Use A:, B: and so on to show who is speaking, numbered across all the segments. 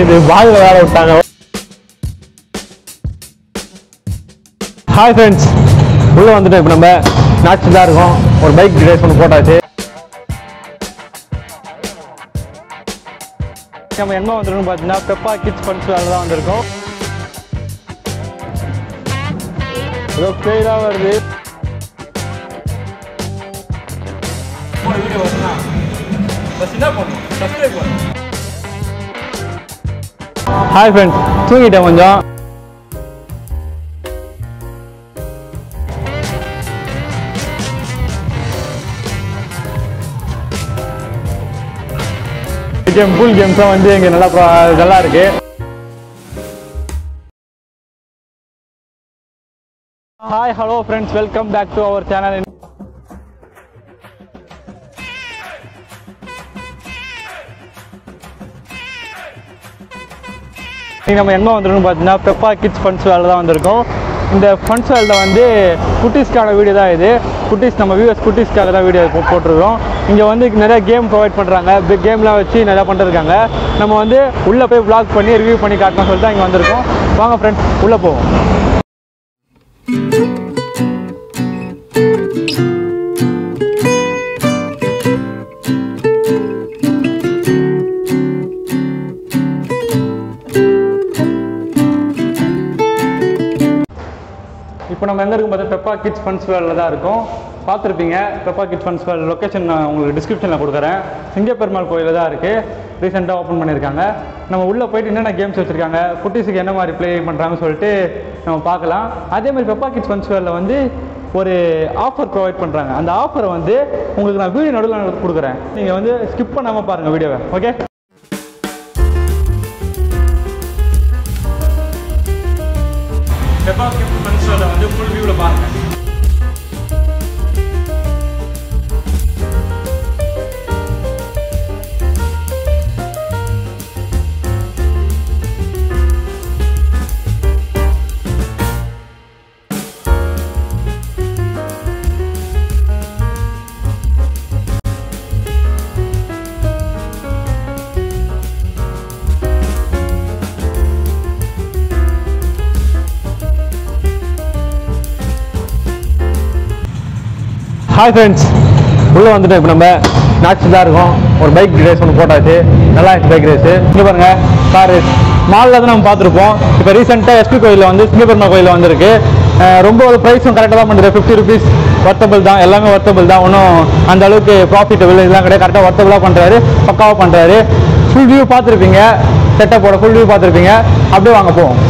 A: இது பால் விளையாட விட்டாங்க. ஹாய் ஃப்ரெண்ட்ஸ், உள்ளே வந்துட்டு இப்போ நம்ம நேச்சுரலாக இருக்கோம். ஒரு பைக் ரேஸ் ஒன்று போட்டாச்சு. நம்ம என்ன வந்துருக்கோம் பார்த்தீங்கன்னா பெப்பா கிட்ஸ் ஃபன்ஸ் வேலை தான் வந்திருக்கோம். ஏதோ பேராக வருது. வீடியோ வருதுன்னா ஹாய் ஃப்ரெண்ட்ஸ், தூங்கிட்டேன் கொஞ்சம். பூல் கேம்ஸ்லாம் வந்து இங்கே நல்லா இருக்கு. Hi hello friends, welcome back to our channel. நம்ம என்ன வந்திருக்கோம் பார்த்தீங்கன்னா பெப்பா கிட்ஸ் ஃபன்ஸ் வேலை தான் வந்திருக்கோம். இந்த ஃபன்ஸ் வேலில் வந்து குட்டீஸ்க்கான வீடியோ தான் இது. குட்டீஸ் நம்ம வியூவர்ஸ் குட்டீஸ்க்காக தான் வீடியோ போட்டிருக்கோம். இங்கே வந்து நிறையா கேம் ப்ரொவைட் பண்ணுறாங்க. பிக் கேம்லாம் வச்சு நிறையா பண்ணிருக்காங்க. நம்ம வந்து உள்ளே போய் வ்ளாக் பண்ணி ரிவ்யூ பண்ணி காட்டணும்னு சொல்லிட்டு இங்கே வந்திருக்கோம். வாங்க ஃப்ரெண்ட்ஸ், உள்ளே போவோம். இப்போ நம்ம எங்கே இருக்கும் பார்த்தா பெப்பா கிட்ஸ் ஃபன்ஸ் வேலில் தான் இருக்கும். பார்த்துருப்பீங்க. பெப்பா கிட்ஸ் ஃபன்ஸ் வேல் லொக்கேஷன் நான் உங்களுக்கு டிஸ்கிரிப்ஷனில் கொடுக்குறேன். சிங்கப்பெருமாள் கோயிலில் தான் இருக்குது. ரீசெண்டாக ஓப்பன் பண்ணியிருக்காங்க. நம்ம உள்ளே போய்ட்டு என்னென்ன கேம்ஸ் வச்சுருக்காங்க, குட்டீஸுக்கு என்ன மாதிரி ப்ளே பண்ணுறாங்கன்னு சொல்லிட்டு நம்ம பார்க்கலாம். அதேமாதிரி பெப்பா கிட்ஸ் ஃபன்ஸ் வேலில் வந்து ஒரு ஆஃபர் ப்ரொவைட் பண்ணுறாங்க. அந்த ஆஃபரை வந்து உங்களுக்கு நான் வீடியோ நடுவில் கொடுக்குறேன். நீங்கள் வந்து ஸ்கிப் பண்ணாமல் பாருங்கள் வீடியோவை. ஓகே, பெப்பா கிட்ஸ் ஃபன்ஸ் வேலை வந்து ஃபுல் வியூவில் பாருங்கள். ஹாய் ஃப்ரெண்ட்ஸ், உள்ளே வந்துட்டு இப்போ நம்ம நேச்சுரலாக இருக்கோம். ஒரு பைக் ரேஸ் ஒன்று போட்டாச்சு. நல்லா இருந்துச்சு பைக் ரேஸு. இங்கே பாருங்கள், கார் ரேஸ் மாலில் தான் நம்ம பார்த்துருப்போம். இப்போ ரீசெண்டாக எஸ்பி கோயிலில் வந்து சிங்கப்பெருமா கோயிலில் வந்திருக்கு. ரொம்ப ஒரு ப்ரைஸும் கரெக்டாக தான் பண்ணுறது. 50 ருபீஸ் வர்த்தபிள் தான். எல்லாமே வர்த்தபிள் தான். ஒன்றும் அந்த அளவுக்கு ப்ராஃபிட்டபிள் இதெல்லாம் கிடையாது. கரெக்டாக வர்த்தபிளாக பண்ணுறாரு, பக்காவாக பண்ணுறாரு. ஃபுல் வியூ பார்த்துருப்பீங்க. செட்டப்போட ஃபுல் வியூ பார்த்துருப்பீங்க. அப்படியே வாங்க போவோம்.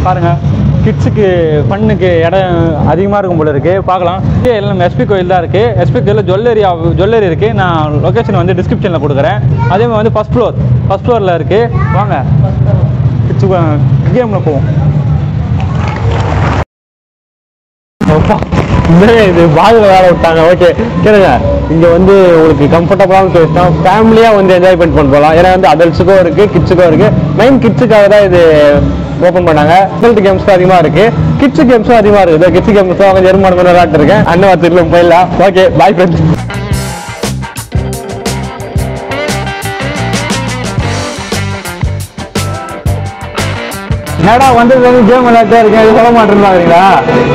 A: பாருங்க, கிட்ஸுக்கு ஃபன்னுக்கு இடம் அதிகமாக இருக்கும் போல இருக்குது. பார்க்கலாம். எல்லாம் எஸ்பி கோயில் தான் இருக்குது. எஸ்பி கோயிலில் ஜுவல்லரி இருக்குது. நான் லொக்கேஷன் வந்து டிஸ்கிரிப்ஷனில் கொடுக்குறேன். அதேமாதிரி வந்து ஃபஸ்ட் ஃப்ளோரில் இருக்குது. வாங்க கிட்ஸு கேமில் போவோம். இது பால் விளையாட விட்டாங்க. ஓகே, கேளுங்க. இங்கே வந்து உங்களுக்கு கம்ஃபர்டபுளான பிளேஸ் தான். ஃபேமிலியாக வந்து என்ஜாய்மெண்ட் பண்ண போகலாம். ஏன்னா வந்து அடல்ட்ஸுக்கும் இருக்குது, கிட்ஸுக்கும் இருக்குது. மெயின் கிட்ஸுக்காக தான் இது ஓப்பன் பண்ணாங்க. அடல்ட் கேம்ஸும் அதிகமாக இருக்குது, கிட்ஸு கேம்ஸும் அதிகமாக இருக்குது. கிட்ஸு கேம்ஸும் அவங்க ஜெர்மன் விளையாட்டுருக்கேன். அண்ணன் வார்த்தையிலும் போயிடலாம். Okay, bye friends. என்னடா வந்து கேம் விளையாட்டா இருக்கேன், இது சொல்ல மாட்டேங்கிறீங்களா?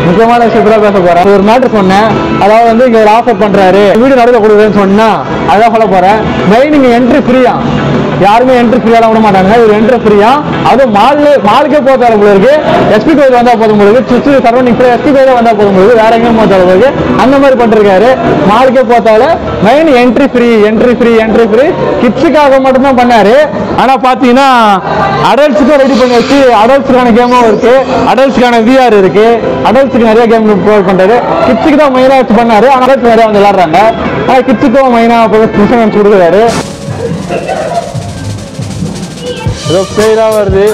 A: முக்கியமான விஷயத்துல பேச போறேன். ஒரு மேட்டர் சொன்னேன். அதாவது வந்து இங்க ஒரு ஆஃபர் பண்றாரு, வீடு நடுவில் கொடுக்குறேன்னு சொன்னா அதான் சொல்ல போறேன். மெயின் இங்க என்ட்ரி ஃப்ரீயா. யாருமே என்ட்ரி ஃப்ரீயாலாம் விட மாட்டாங்க. ஒரு என்ட்ரி ஃப்ரீயா. அதுவும் மாலுக்கே போக தேவை இருக்கு. எஸ்பி கோயில் வந்தா போதும் உங்களுக்கு. சுற்றி சரௌண்டிங் எஸ்பி கோயில வந்தா போதும் உங்களுக்கு. வேற எங்கேயும் போக தேவை இருக்கு. அந்த மாதிரி பண்ணிருக்காரு. மாலுக்கே போத்தால மெயின் என்ட்ரி ஃப்ரீ. கிட்ஸுக்காக மட்டும்தான் பண்ணாரு. ஆனா பாத்தீங்கன்னா அடல்ட்ஸுக்கும் ரெடி பண்ணி வச்சு அடல்ட்ஸுக்கான கேமும் இருக்கு, அடல்ட்ஸுக்கான VR இருக்கு. அடல்ட்ஸுக்கு நிறைய கேம் ப்ரொவைட் பண்றாரு. கிட்ஸுக்கு தான் மெயினா வச்சு பண்ணாரு. ஆனா அடல்ட்ஸ் நிறைய வந்து விளையாடுறாங்க. ஆனா கிட்ஸுக்கும் மெயினா ப்ரிஃபரன்ஸ் கொடுக்குறாரு. ஏதோ பேரா வருது.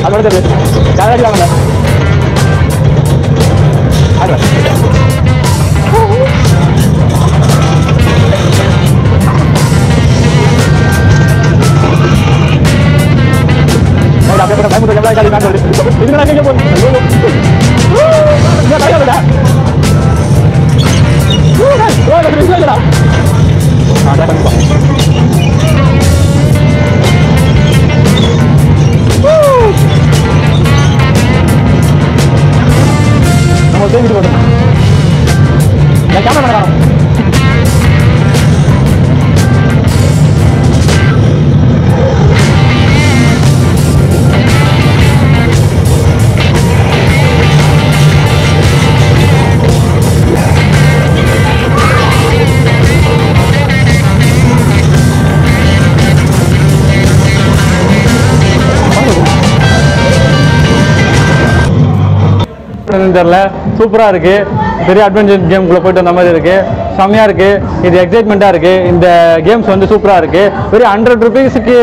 A: அதோட தெரியுது யாராச்சும் வாங்கல தெரியல சூப்பரா இருக்கு பெரிய அட்வென்ச்சர் கேம்குள்ள போயிட்டு வந்த மாதிரி இருக்கு செம்மையா இருக்கு இது எக்ஸைட்மெண்டா இருக்கு இந்த கேம்ஸ் வந்து சூப்பரா இருக்கு வெறும் 100 rupeesக்கு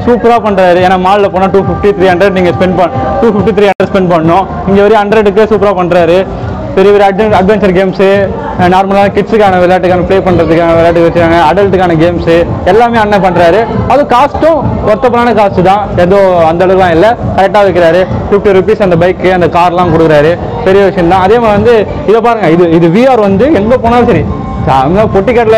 A: சூப்பரா பண்றாரு ஏன்னா மால்ல போனா 250 300 நீங்க ஸ்பெண்ட் பண்ண 250 300 ஸ்பெண்ட் பண்ணணும் இங்க வெறும் 100க்கு சூப்பரா பண்றாரு பெரிய பெரிய அட்வென்ச்சர் கேம்ஸு நார்மலாக கிட்ஸுக்கான விளையாட்டுக்கான ப்ளே பண்ணுறதுக்கான விளையாட்டு வச்சுருக்காங்க அடல்ட்டுக்கான கேம்ஸு எல்லாமே அண்ணன் பண்ணுறாரு அது காஸ்ட்டும் ஒர்த்தபுளான காஸ்ட்டு தான் ஏதோ அந்த அளவுக்குலாம் இல்லை கரெக்டாக வைக்கிறாரு 50 rupees அந்த பைக்கு அந்த கார்லாம் கொடுக்குறாரு பெரிய விஷயம் தான் அதே மாதிரி வந்து இதை பாருங்கள் இது விஆர் வந்து எங்கே போனாலும் சரி பொட்டிக்கட்டில்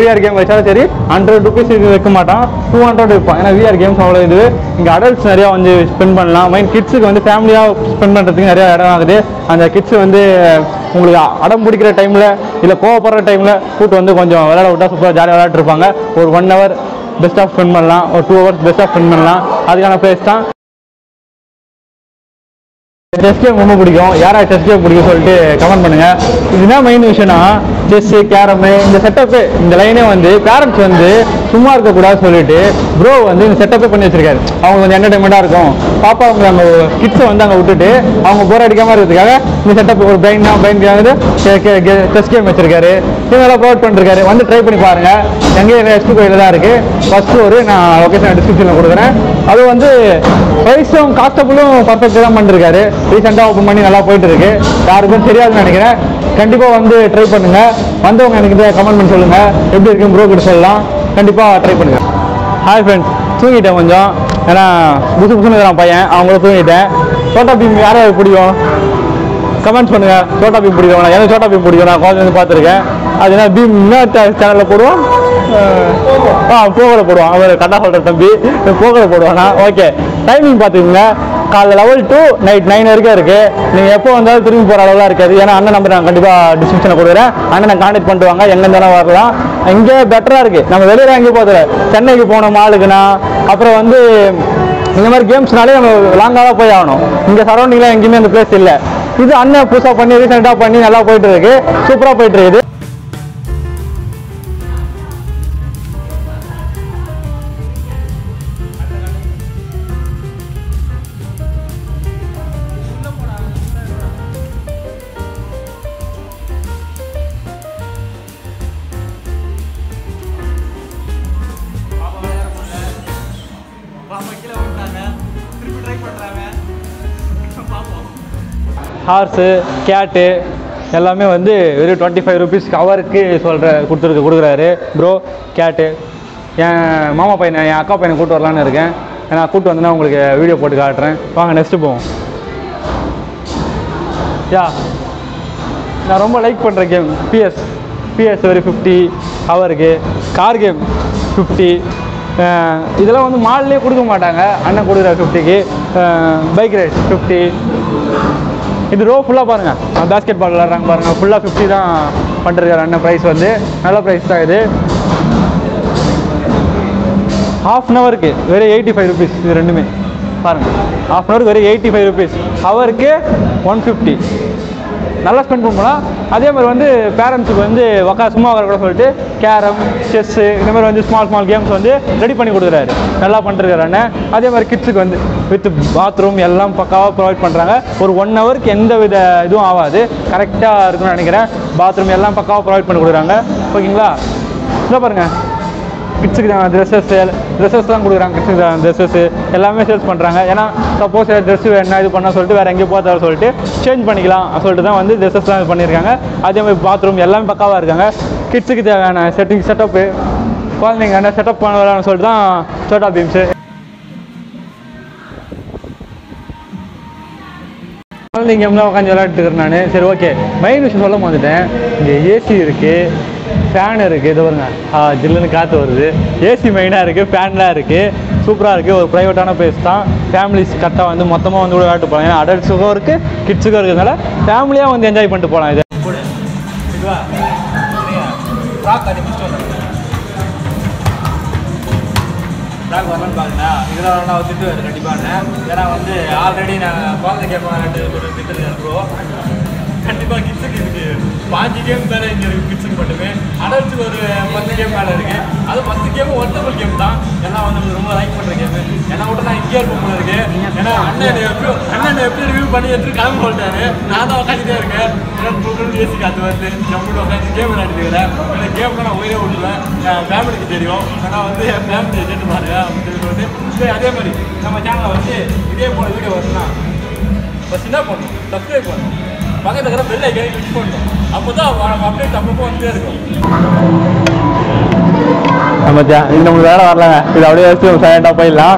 A: விஆர் கேம் வச்சாலும் சரி 100 rupees வைக்க மாட்டான் 200 வைப்பான் ஏன்னா விஆர் கேம்ஸ் அவ்வளோ இது இங்கே அடல்ட்ஸ் நிறையா வந்து ஸ்பெண்ட் பண்ணலாம் மைண்ட் கிட்ஸுக்கு வந்து ஃபேமிலியாக ஸ்பெண்ட் பண்ணுறதுக்கு நிறையா இடம் ஆகுது அந்த கிட்ஸு வந்து உங்களுக்கு அடம் பிடிக்கிற டைமில் இல்லை கோவப்படுற டைமில் கூட்டு வந்து கொஞ்சம் விளையாட விட்டால் சூப்பராக ஜாலியாக விளையாட்டுருப்பாங்க ஒரு 1 hour பெஸ்ட்டாக ஸ்பெண்ட் பண்ணலாம் ஒரு 2 hours பெஸ்ட்டாக ஸ்பெண்ட் பண்ணலாம் அதுக்கான பிளேஸ் தான் செஸ் கேம் ரொம்ப பிடிக்கும் யாரா செஸ் கேம் பிடிக்கும் சொல்லிட்டு கமெண்ட் பண்ணுங்க இதுதான் மெயின் விஷயம்னா செஸ்ஸு கேரமு இந்த செட்டப்பு இந்த லைனே வந்து பேரண்ட்ஸ் வந்து சும்மா இருக்கக்கூடாது சொல்லிட்டு ப்ரோ வந்து இந்த செட்டப்பே பண்ணி வச்சிருக்காரு அவங்க கொஞ்சம் என்டர்டைன்மெண்ட்டாக இருக்கும் பாப்பா அவங்க அங்கே கிட்ஸை வந்து அங்கே விட்டுட்டு அவங்க போர் அடிக்காமல் இருக்கிறதுக்காக இந்த செட்டப் ஒரு பிரைன் செஸ் கேம் வச்சிருக்காரு இதெல்லாம் ப்ரொவைட் பண்ணிருக்காரு வந்து ட்ரை பண்ணி பாருங்க எங்கேயும் எஸ்பி கோயிலில் தான் இருக்குது ஃபர்ஸ்ட் ஃப்ளோரு நான் லொக்கேஷன் டிஸ்கிரிப்ஷனில் கொடுக்குறேன் அது வந்து ப்ரைஸும் காஸ்டபுளும் பர்ஃபெக்டாக தான் பண்ணிருக்காரு ரீசெண்டாக ஓப்பன் பண்ணி நல்லா போயிட்டு இருக்கு யாருக்கும் தெரியாதுன்னு நினைக்கிறேன் கண்டிப்பாக வந்து ட்ரை பண்ணுங்க வந்தவங்க எனக்கு கமெண்ட் பண்ணி சொல்லுங்க எப்படி இருக்குன்னு ப்ரோ கிட்ட சொல்லலாம் கண்டிப்பாக ட்ரை பண்ணுங்க ஹாய் ஃப்ரெண்ட்ஸ் தூங்கிட்டேன் கொஞ்சம் ஏன்னா புதுசு இருக்கிறான் பையன் அவங்கள தூங்கிட்டேன் சோட்டா பீம் யாராவது பிடிக்கும் கமெண்ட்ஸ் பண்ணுங்க சோட்டா பீம் பிடிக்கும் எனக்கு சோட்டா பீம் பிடிக்கும் நான் கொஞ்சம் வந்து பார்த்துருக்கேன் அது என்ன பீம் இன்னொரு சேனலில் போடுவோம் போகலை போடுவான் அவர் கரெக்டாக சொல்கிற தம்பி போகலை போடுவானா ஓகே டைமிங் பார்த்துக்கோங்க காலைல 11 to night 9 வரைக்கும் இருக்குது நீங்கள் எப்போ வந்தாலும் திரும்பி போகிற அளவுலாம் இருக்காது ஏன்னா அண்ணன் நம்பர் நான் கண்டிப்பாக டிஸ்கிரிப்ஷனில் கொடுக்குறேன் அண்ணன் கான்டெக்ட் பண்ணிட்டு வாங்க எங்கே இருந்தாலும் வரலாம் இங்கே பெட்டராக இருக்குது நம்ம வெளியில் எங்கேயும் போகிறதில்ல சென்னைக்கு போனோம் மாலுக்குன்னா அப்புறம் வந்து இந்த மாதிரி கேம்ஸ்னாலே நம்ம லாங்காக தான் போய் ஆகணும் இங்கே சரௌண்டிங்கில் எங்கேயுமே அந்த பிளேஸ் இல்லை இது அண்ணன் புதுசாக பண்ணி ரீசெண்டாக பண்ணி நல்லா போயிட்டு இருக்கு சூப்பராக போயிட்டு இருக்குது ஹார்ஸு கேட்டு எல்லாமே வந்து வெறும் 25 rupees கவருக்கு கொடுக்குறாரு ப்ரோ கேட்டு என் மாமா பையனை என் அக்கா பையனை கூப்பிட்டு வரலான்னு இருக்கேன் ஏன்னா கூப்பிட்டு வந்தேன்னா உங்களுக்கு வீடியோ போட்டு காட்டுறேன் வாங்க நெக்ஸ்ட்டு போவோம் யா நான் ரொம்ப லைக் பண்ணுற கேம் பிஎஸ் வெறும் 50 ஹவருக்கு கார் கேம் 50 இதெல்லாம் வந்து மால்லேயே கொடுக்க மாட்டாங்க அண்ணன் கொடுக்குற 50க்கு பைக் ரைட் 50 இது ரோ ஃபுல்லாக பாருங்கள் பேஸ்கெட் பால் விளாட்றாங்க பாருங்கள் ஃபுல்லாக 50 தான் பண்ணிருக்காரு அண்ணன் ப்ரைஸ் வந்து நல்ல ப்ரைஸ் தான் இது ½ ஹவருக்கு வெறும் 85 rupees இது ரெண்டுமே பாருங்கள் ½ ஹவருக்கு வெறும் 85 rupees ஹவருக்கு 150 நல்லா ஸ்பெண்ட் பண்ணலாம் அதே மாதிரி வந்து பேரண்ட்ஸுக்கு வந்து சும்மா கூட சொல்லிட்டு கேரம் செஸ்ஸு இந்த மாதிரி வந்து ஸ்மால் கேம்ஸ் வந்து ரெடி பண்ணி கொடுக்குறாரு நல்லா பண்ணிருக்காரு அண்ணன் அதே மாதிரி கிட்ஸுக்கு வந்து வித் பாத்ரூம் எல்லாம் பக்காவாக ப்ரொவைட் பண்ணுறாங்க ஒரு 1 ஹவருக்கு எந்த வித இதுவும் ஆகாது கரெக்டாக இருக்குன்னு நினைக்கிறேன் பாத்ரூம் எல்லாம் பக்காவாக ப்ரொவைட் பண்ணி கொடுக்குறாங்க ஓகேங்களா இதை பாருங்கள் கிட்ஸுக்கு ட்ரெஸ்ஸஸ்லாம் கொடுக்குறாங்க. கிட்ஸுக்கு ட்ரெஸ்ஸஸ் எல்லாமே சேல்ஸ் பண்ணுறாங்க. ஏன்னா சப்போஸ் ட்ரெஸ் வேணும் இது பண்ண சொல்லிட்டு வேறு எங்கேயும் போகிறதா சொல்லிட்டு சேஞ்ச் பண்ணிக்கலாம் சொல்லிட்டு தான் வந்து ட்ரெஸ்ஸஸ்லாம் இது பண்ணியிருக்காங்க. அதே மாதிரி பாத்ரூம் எல்லாமே பக்காவாக இருக்காங்க. கிட்ஸுக்கு தேவையான செட்டப்பு குழந்தைங்க என்ன செட்டப் பண்ணலாம்னு சொல்லிட்டு தான் சோட்டா பீம்ஸு. குழந்தைங்க கேம்லாம் உட்காந்து விளையாட்டுக்கிறேன் நான். சரி ஓகே, மெயின் விஷயம் சொல்ல வந்துட்டேன். இங்கே ஏசி இருக்குது, ஃபேன் இருக்குது. இது வருங்க ஜில்லுன்னு காற்று வருது. ஏசி மெயினாக இருக்குது, ஃபேன்லாம் இருக்குது, சூப்பராக இருக்குது. ஒரு ப்ரைவேட்டான பிளேஸ் தான். ஃபேமிலிஸ் கரெக்டாக வந்து மொத்தமாக வந்து கூட விளையாட்டு போகலாம். ஏன்னா அடல்ட்ஸுக்கும் இருக்குது, கிட்ஸுக்கும் இருக்கிறதுனால ஃபேமிலியாக வந்து என்ஜாய் பண்ணிட்டு போகலாம். இது
B: வரலான்னு பாருங்கண்ணா. இதெல்லாம் நான் திட்டு கண்டிப்பாக. ஏன்னா வந்து ஆல்ரெடி நான் குழந்தை கேம் ஒரு திட்டு இருக்கிறோம். கண்டிப்பாக கிட்ஸுக்கு இருக்குது 5 கேம் மேலே இங்கே இருக்குது. கிட்ஸுக்கு மட்டுமே. அடல்ட்ஸுக்கு ஒரு 10 கேம் மேலே இருக்குது. அது 10 கேம் ஒர்த்தபிள் கேம் தான். எல்லாம் வந்து ரொம்ப லைக் பண்ணுற கேமு. ஏன்னா கூட நான் இங்கே இருக்க போல இருக்கு. ஏன்னா அண்ணன் எப்படி ரிவ்யூ பண்ணி எடுத்து கிளம்பி சொல்லிட்டாரு. நான் தான் உட்காந்துட்டே இருக்கேன். ஏசி காற்று வந்து ஜம்முன்னு உட்காந்து கேம் விளையாடிக்கிறேன். இந்த கேம்லாம் நான் உயிரே விட்டுருவேன். என் ஃபேமிலிக்கு தெரியும். ஆனால் வந்து என் ஃபேமிலியை கேட்டு பாருங்க அப்படின்னு சொல்லி வந்து சரி. அதே மாதிரி நம்ம சேனலில் வந்து இதே போல வீடியோ வருதுன்னா ஃபஸ்ட் என்ன பண்ணணும், சப்ஸ்கிரைப் பண்ணணும், பக்கத்தில் இருக்கிற பெல் ஐக்கானை கிளிக் பண்ணணும். அப்போ தான் அப்டேட் அப்பப்போ வந்துட்டே இருக்கும்.
A: நம்மளுக்கு வேலை வரலங்க. இது அப்படியே வச்சு சைலண்டாக போயிடலாம்.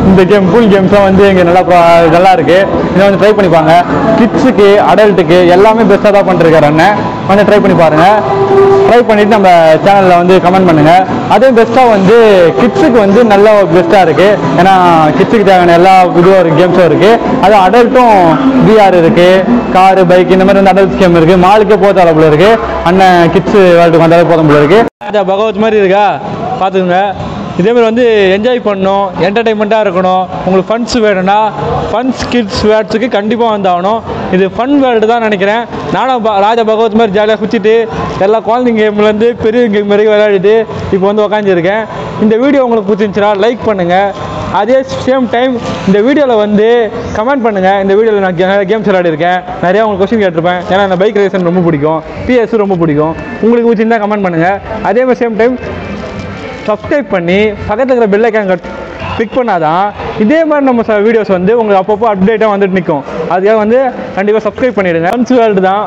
A: இந்த கேம் கூல் கேம்ஸ்லாம் வந்து இங்கே நல்லா இருக்குது. இதை வந்து ட்ரை பண்ணிப்பாங்க. கிட்ஸுக்கு அடல்ட்டுக்கு எல்லாமே பெஸ்ட்டாக தான் பண்ணிருக்காரு அண்ணன். கொஞ்சம் ட்ரை பண்ணி பாருங்கள். ட்ரை பண்ணிவிட்டு நம்ம சேனலில் வந்து கமெண்ட் பண்ணுங்கள். அதே பெஸ்ட்டாக வந்து கிட்ஸுக்கு வந்து நல்லா பெஸ்ட்டாக இருக்குது. ஏன்னா கிட்ஸுக்கு தேவையான எல்லா இதுவும் கேம்ஸும் இருக்குது. அது அடல்ட்டும் VR இருக்குது, காரு பைக் இந்த மாதிரி வந்து அடல்ட்ஸ் கேம் இருக்குது. மாலுக்கே போகிற அளவில் இருக்குது. அண்ணன் கிட்ஸு வேர்ல்டுக்கு வந்தாலே போதும் போல இருக்குது. பகவத் மாதிரி இருக்கா பார்த்துக்குங்க. இதேமாதிரி வந்து என்ஜாய் பண்ணணும், என்டர்டைன்மெண்ட்டாக இருக்கணும். உங்களுக்கு ஃபன்ஸ் வேணும்னா ஃபன்ஸ் கிட்ஸ் வேர்ட்ஸுக்கு கண்டிப்பாக வந்தாகணும். இது ஃபன் வேர்ல்டு தான் நினைக்கிறேன். நானும் ராஜா பகவத் மாதிரி ஜாலியாக சுற்றிட்டு எல்லா குழந்தைங்க கேம்லேருந்து பெரிய கேம் வரைக்கும் விளையாடிட்டு இப்போ வந்து உக்காந்துருக்கேன். இந்த வீடியோ உங்களுக்கு பிடிச்சிருந்துச்சுன்னா லைக் பண்ணுங்கள். அதே சேம் டைம் இந்த வீடியோவில் வந்து கமெண்ட் பண்ணுங்கள். இந்த வீடியோவில் நான் நிறைய கேம்ஸ் விளையாடிருக்கேன். நிறையா உங்களுக்கு கொஸ்டின் கேட்டிருப்பேன். ஏன்னா அந்த பைக் ரேசன் ரொம்ப பிடிக்கும், PS ரொம்ப பிடிக்கும். உங்களுக்கு பிடிச்சிருந்தா கமெண்ட் பண்ணுங்கள். அதே மாதிரி சேம் டைம் சப்ஸ்கிரைப் பண்ணி பக்கத்தில் இருக்கிற பெல் ஐக்கான் கிளிக் பண்ணாதான் இதே மாதிரி நம்ம வீடியோஸ் வந்து உங்களுக்கு அப்பப்போ அப்டேட்டாக வந்துட்டு நிற்கும். அதுக்காக வந்து கண்டிப்பாக சப்ஸ்கிரைப் பண்ணிவிடுங்க. ஃபன்ஸ் வேர்ல்டு தான்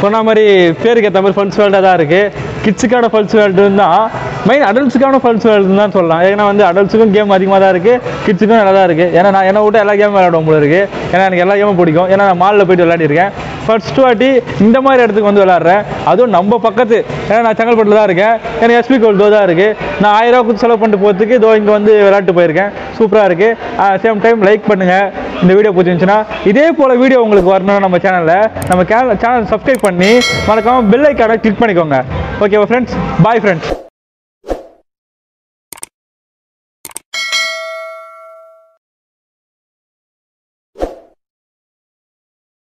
A: சொன்ன மாதிரி பேருக்கு ஏற்ற மாதிரி ஃபன்ஸ் வேர்ல்டாக தான் இருக்குது. கிட்ஸுக்கான ஃபன்ஸ் வேர்ல்டுன்னு தான் மெயின், அடல்ட்ஸுக்கான ஃபன்ஸ் வேர்ல்டுன்னு தான் சொல்லலாம். ஏன்னா வந்து அடல்ட்ஸுக்கும் கேம் அதிகமாக தான் இருக்குது, கிட்ஸுக்கும் நல்லா தான் இருக்குது. ஏன்னா நான் என்னை விட்டு எல்லா கேமும் விளையாடுவோம் போல இருக்குது. ஏன்னா எனக்கு எல்லா கேமும் பிடிக்கும். ஏன்னா நான் மாலில் போய்ட்டு விளையாடிருக்கேன். ஃபர்ஸ்ட் வாட்டி இந்த மாதிரி இடத்துக்கு வந்து விளையாடுறேன். அதுவும் நம்ம பக்கத்து. ஏன்னா நான் செங்கல்பட்டில் தான் இருக்கேன். எனக்கு SP கோல்டு தான் இருக்குது. நான் 1000 ரூபா கொடுத்து செலவு பண்ணிட்டு போகிறதுக்கு இங்கே வந்து விளையாட்டு போயிருக்கேன். சூப்பராக இருக்குது. சேம் டைம் லைக் பண்ணுங்கள். இந்த வீடியோ பிடிச்சிருந்துச்சுன்னா இதே போல் வீடியோ உங்களுக்கு வரணும்னா நம்ம சேனல் சப்ஸ்கிரைப் பண்ணி மறக்காமல் பெல் ஐக்கானை கிளிக் பண்ணிக்கோங்க. ஓகேவா ஃப்ரெண்ட்ஸ்? Bye friends.